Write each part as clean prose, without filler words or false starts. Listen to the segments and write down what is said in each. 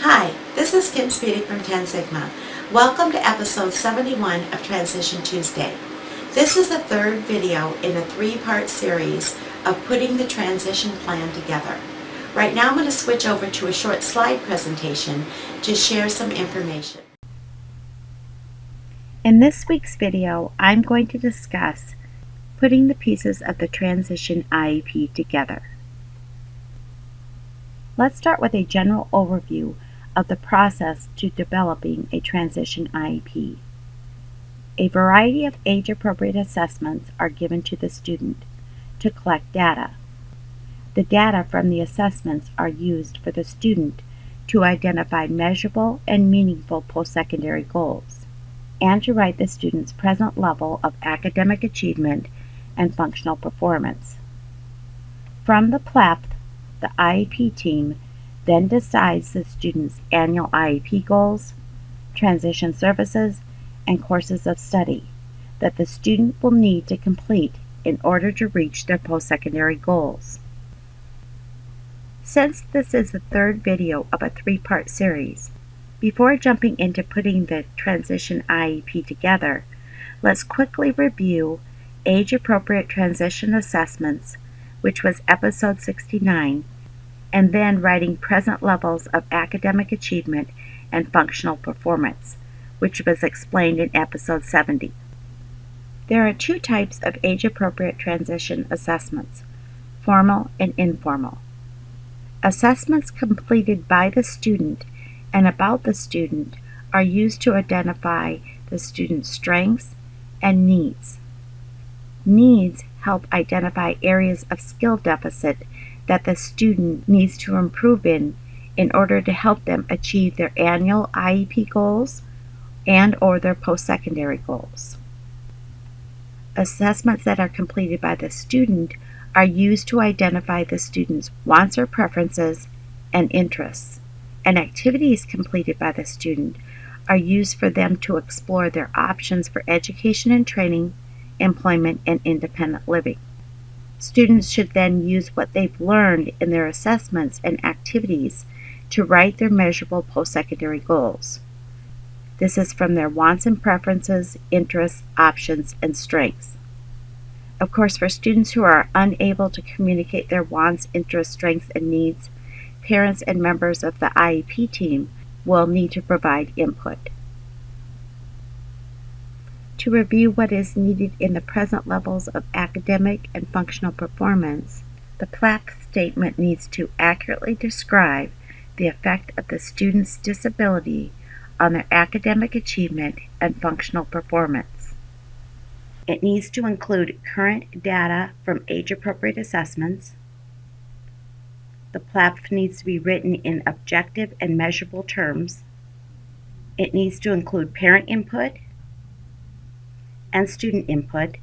Hi, this is Kim Speedy from 10 Sigma. Welcome to episode 71 of Transition Tuesday. This is the third video in a three-part series of putting the transition plan together. Right now I'm going to switch over to a short slide presentation to share some information. In this week's video, I'm going to discuss putting the pieces of the Transition IEP together. Let's start with a general overview of the process to developing a Transition IEP. A variety of age-appropriate assessments are given to the student to collect data. The data from the assessments are used for the student to identify measurable and meaningful postsecondary goals, and to write the student's present level of academic achievement and functional performance. From the PLAAFP, the IEP team then decides the student's annual IEP goals, transition services, and courses of study that the student will need to complete in order to reach their postsecondary goals. Since this is the third video of a three-part series, before jumping into putting the Transition IEP together, let's quickly review age-appropriate transition assessments, which was episode 69, and then writing present levels of academic achievement and functional performance, which was explained in episode 70. There are two types of age-appropriate transition assessments, formal and informal. Assessments completed by the student and about the student are used to identify the student's strengths and needs. Needs help identify areas of skill deficit that the student needs to improve in order to help them achieve their annual IEP goals and/or their post-secondary goals. Assessments that are completed by the student are used to identify the student's wants or preferences and interests, and activities completed by the student are used for them to explore their options for education and training, employment, and independent living. Students should then use what they've learned in their assessments and activities to write their measurable post-secondary goals. This is from their wants and preferences, interests, options, and strengths. Of course, for students who are unable to communicate their wants, interests, strengths, and needs, parents and members of the IEP team will need to provide input. To review what is needed in the present levels of academic and functional performance, the PLAAFP statement needs to accurately describe the effect of the student's disability on their academic achievement and functional performance. It needs to include current data from age-appropriate assessments. The PLAAFP needs to be written in objective and measurable terms. It needs to include parent input and student input.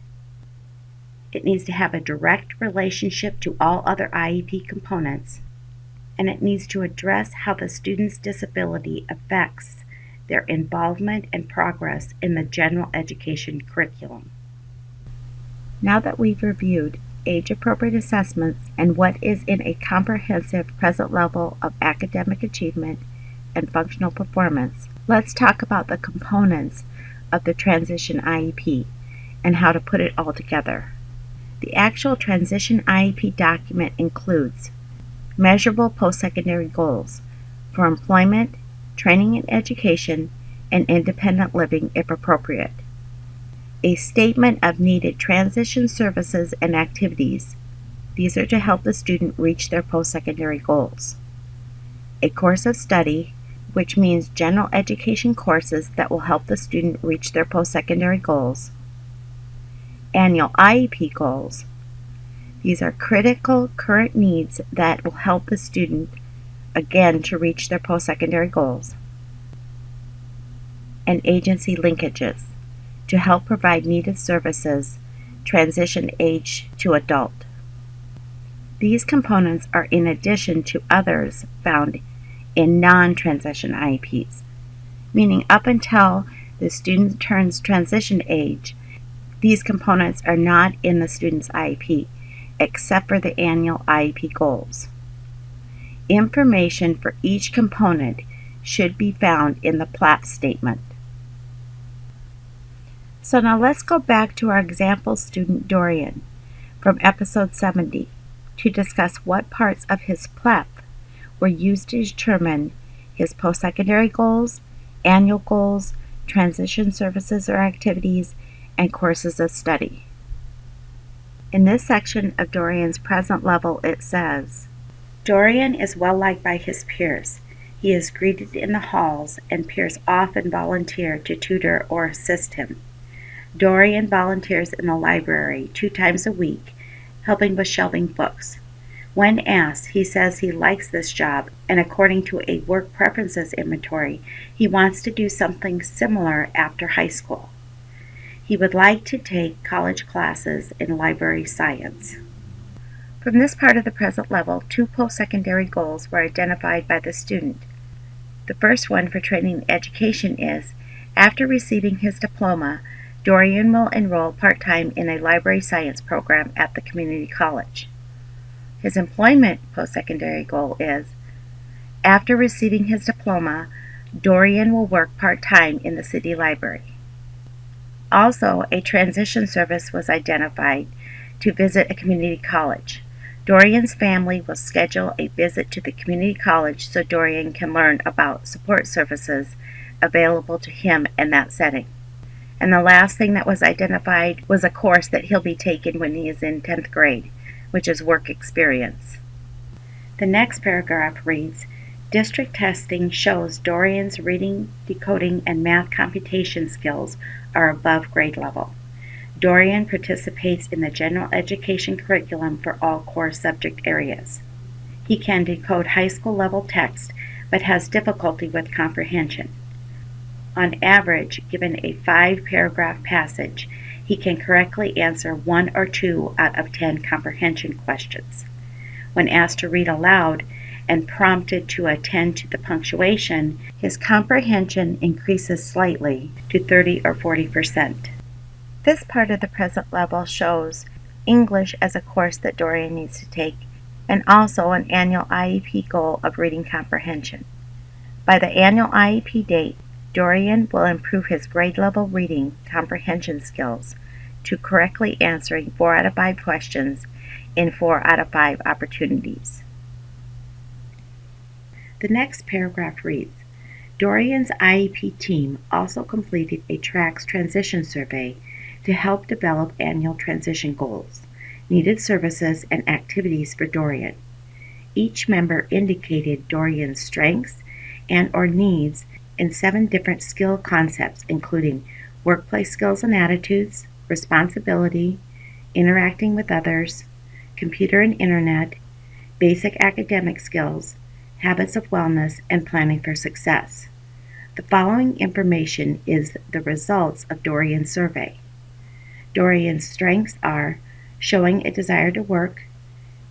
It needs to have a direct relationship to all other IEP components, and it needs to address how the student's disability affects their involvement and progress in the general education curriculum. Now that we've reviewed age-appropriate assessments and what is in a comprehensive present level of academic achievement and functional performance, let's talk about the components of the Transition IEP and how to put it all together. The actual Transition IEP document includes measurable post-secondary goals for employment, training and education, and independent living if appropriate. A statement of needed transition services and activities. These are to help the student reach their post-secondary goals. A course of study, which means general education courses that will help the student reach their post-secondary goals. Annual IEP goals. These are critical current needs that will help the student, again, to reach their post-secondary goals. And agency linkages, to help provide needed services, transition age to adult. These components are in addition to others found in non-transition IEPs, meaning up until the student turns transition age, these components are not in the student's IEP, except for the annual IEP goals. Information for each component should be found in the PLAAFP statement. So now let's go back to our example student Dorian from episode 70 to discuss what parts of his PLAAFP were used to determine his postsecondary goals, annual goals, transition services or activities, and courses of study. In this section of Dorian's present level, it says, Dorian is well liked by his peers. He is greeted in the halls, and peers often volunteer to tutor or assist him. Dorian volunteers in the library 2 times a week, helping with shelving books. When asked, he says he likes this job, and according to a work preferences inventory, he wants to do something similar after high school. He would like to take college classes in library science. From this part of the present level, 2 post-secondary goals were identified by the student. The first one for training and education is, after receiving his diploma, Dorian will enroll part-time in a library science program at the community college. His employment post-secondary goal is, after receiving his diploma, Dorian will work part-time in the city library. Also, a transition service was identified to visit a community college. Dorian's family will schedule a visit to the community college so Dorian can learn about support services available to him in that setting. And the last thing that was identified was a course that he'll be taking when he is in 10th grade, which is work experience. The next paragraph reads, District testing shows Dorian's reading, decoding, and math computation skills are above grade level. Dorian participates in the general education curriculum for all core subject areas. He can decode high school level text, but has difficulty with comprehension. On average, given a 5-paragraph passage, he can correctly answer 1 or 2 out of 10 comprehension questions. When asked to read aloud and prompted to attend to the punctuation, his comprehension increases slightly to 30 or 40%. This part of the present level shows English as a course that Dorian needs to take, and also an annual IEP goal of reading comprehension. By the annual IEP date, Dorian will improve his grade level reading comprehension skills to correctly answering 4 out of 5 questions in 4 out of 5 opportunities. The next paragraph reads, Dorian's IEP team also completed a TRACS transition survey to help develop annual transition goals, needed services, and activities for Dorian. Each member indicated Dorian's strengths and or needs in 7 different skill concepts, including workplace skills and attitudes, responsibility, interacting with others, computer and internet, basic academic skills, habits of wellness, and planning for success. The following information is the results of Dorian's survey. Dorian's strengths are showing a desire to work,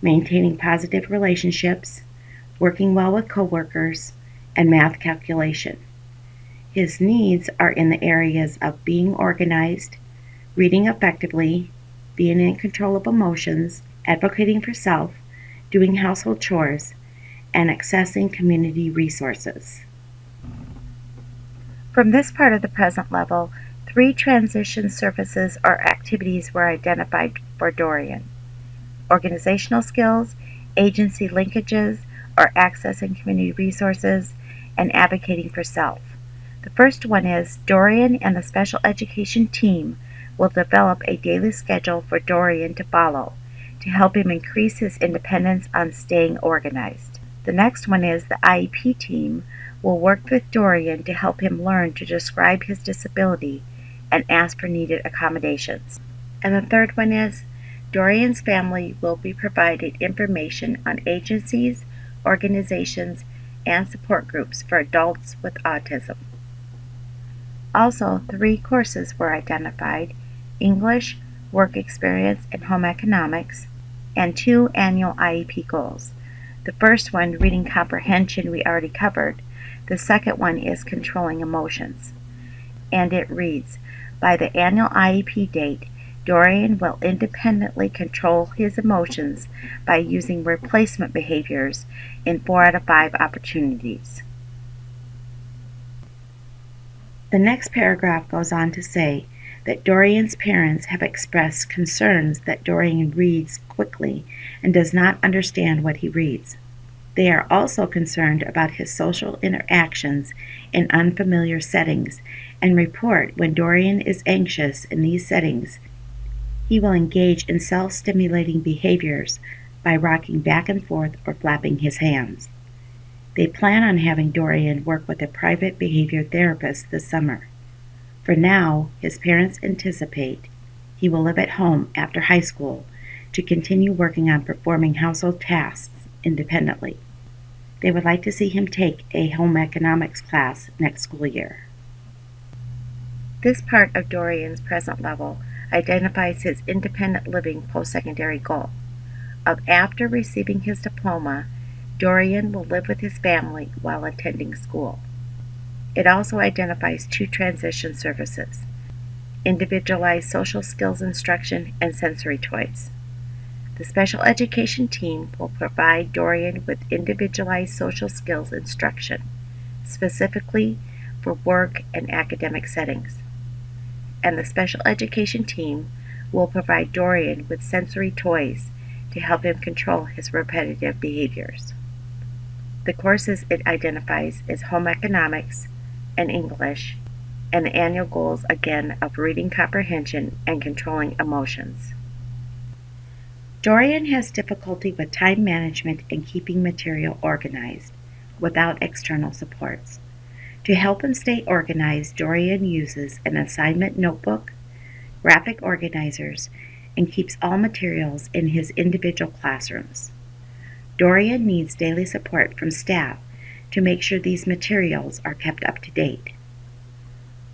maintaining positive relationships, working well with coworkers, and math calculation. His needs are in the areas of being organized, reading effectively, being in control of emotions, advocating for self, doing household chores, and accessing community resources. From this part of the present level, 3 transition services or activities were identified for Dorian: organizational skills, agency linkages or accessing community resources, and advocating for self. The first one is Dorian and the special education team will develop a daily schedule for Dorian to follow to help him increase his independence on staying organized. The next one is the IEP team will work with Dorian to help him learn to describe his disability and ask for needed accommodations. And the third one is Dorian's family will be provided information on agencies, organizations, and support groups for adults with autism. Also, 3 courses were identified: English, work experience, and home economics, and 2 annual IEP goals. The first one, reading comprehension, we already covered. The second one is controlling emotions. And it reads, by the annual IEP date, Dorian will independently control his emotions by using replacement behaviors in 4 out of 5 opportunities. The next paragraph goes on to say that Dorian's parents have expressed concerns that Dorian reads quickly and does not understand what he reads. They are also concerned about his social interactions in unfamiliar settings and report when Dorian is anxious in these settings, he will engage in self-stimulating behaviors by rocking back and forth or flapping his hands. They plan on having Dorian work with a private behavior therapist this summer. For now, his parents anticipate he will live at home after high school to continue working on performing household tasks independently. They would like to see him take a home economics class next school year. This part of Dorian's present level identifies his independent living post-secondary goal of after receiving his diploma, Dorian will live with his family while attending school. It also identifies 2 transition services, individualized social skills instruction and sensory toys. The special education team will provide Dorian with individualized social skills instruction, specifically for work and academic settings. And the special education team will provide Dorian with sensory toys to help him control his repetitive behaviors. The courses it identifies is home economics and English, and the annual goals again of reading comprehension and controlling emotions. Dorian has difficulty with time management and keeping material organized without external supports. To help him stay organized, Dorian uses an assignment notebook, graphic organizers, and keeps all materials in his individual classrooms. Dorian needs daily support from staff to make sure these materials are kept up to date.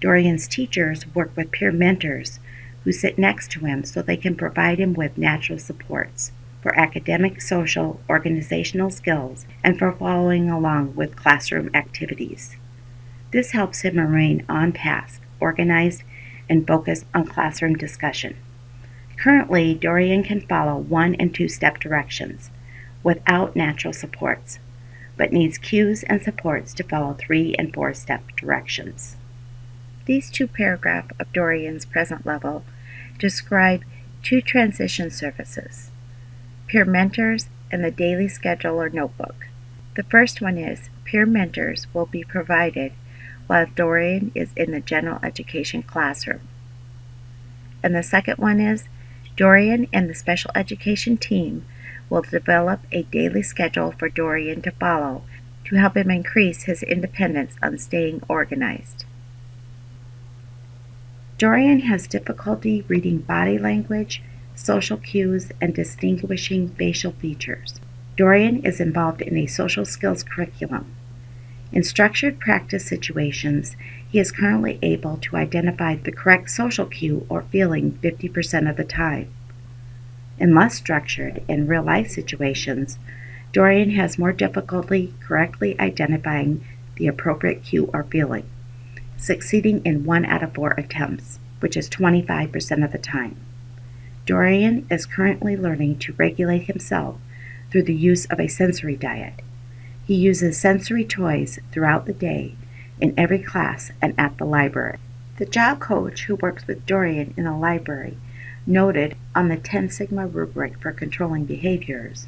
Dorian's teachers work with peer mentors who sit next to him so they can provide him with natural supports for academic, social, organizational skills, and for following along with classroom activities. This helps him remain on task, organized, and focused on classroom discussion. Currently, Dorian can follow 1- and 2-step directions without natural supports, but needs cues and supports to follow 3- and 4-step directions. These 2 paragraphs of Dorian's present level describe 2 transition services, peer mentors and the daily schedule or notebook. The first one is peer mentors will be provided while Dorian is in the general education classroom. And the second one is Dorian and the special education team will develop a daily schedule for Dorian to follow to help him increase his independence on staying organized. Dorian has difficulty reading body language, social cues, and distinguishing facial features. Dorian is involved in a social skills curriculum. In structured practice situations, he is currently able to identify the correct social cue or feeling 50% of the time. In less structured and real-life situations, Dorian has more difficulty correctly identifying the appropriate cue or feeling, succeeding in 1 out of 4 attempts, which is 25% of the time. Dorian is currently learning to regulate himself through the use of a sensory diet. He uses sensory toys throughout the day, in every class, and at the library. The job coach who works with Dorian in the library noted on the 10 Sigma rubric for controlling behaviors,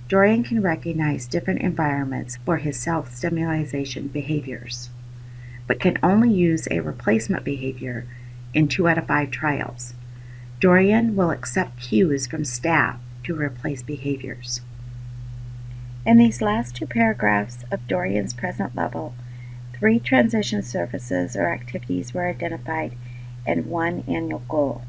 Dorian can recognize different environments for his self-stimulation behaviors, but can only use a replacement behavior in 2 out of 5 trials. Dorian will accept cues from staff to replace behaviors. In these last 2 paragraphs of Dorian's present level, 3 transition services or activities were identified and 1 annual goal.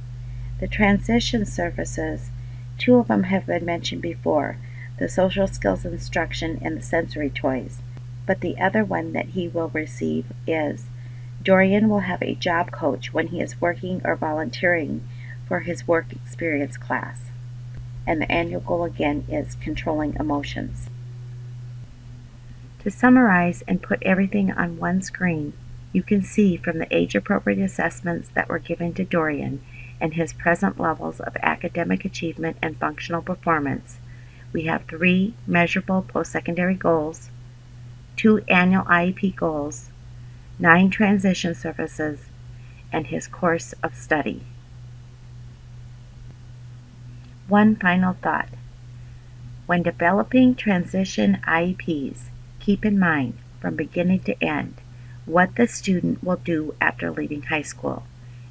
The transition services, 2 of them have been mentioned before, the social skills instruction and the sensory toys, but the other one that he will receive is Dorian will have a job coach when he is working or volunteering for his work experience class. And the annual goal again is controlling emotions. To summarize and put everything on one screen, you can see from the age-appropriate assessments that were given to Dorian and his present levels of academic achievement and functional performance, we have 3 measurable post-secondary goals, 2 annual IEP goals, 9 transition services, and his course of study. One final thought. When developing transition IEPs, keep in mind, from beginning to end, what the student will do after leaving high school.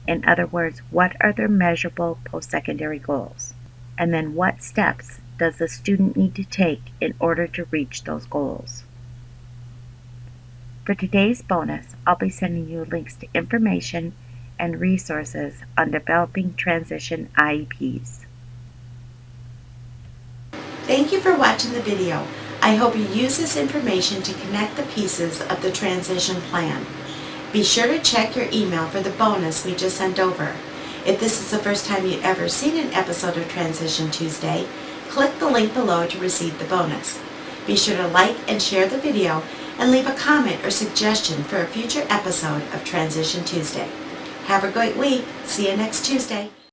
In other words, what are their measurable postsecondary goals? And then what steps does the student need to take in order to reach those goals? For today's bonus, I'll be sending you links to information and resources on developing transition IEPs. Thank you for watching the video. I hope you use this information to connect the pieces of the transition plan. Be sure to check your email for the bonus we just sent over. If this is the first time you've ever seen an episode of Transition Tuesday, click the link below to receive the bonus. Be sure to like and share the video and leave a comment or suggestion for a future episode of Transition Tuesday. Have a great week. See you next Tuesday.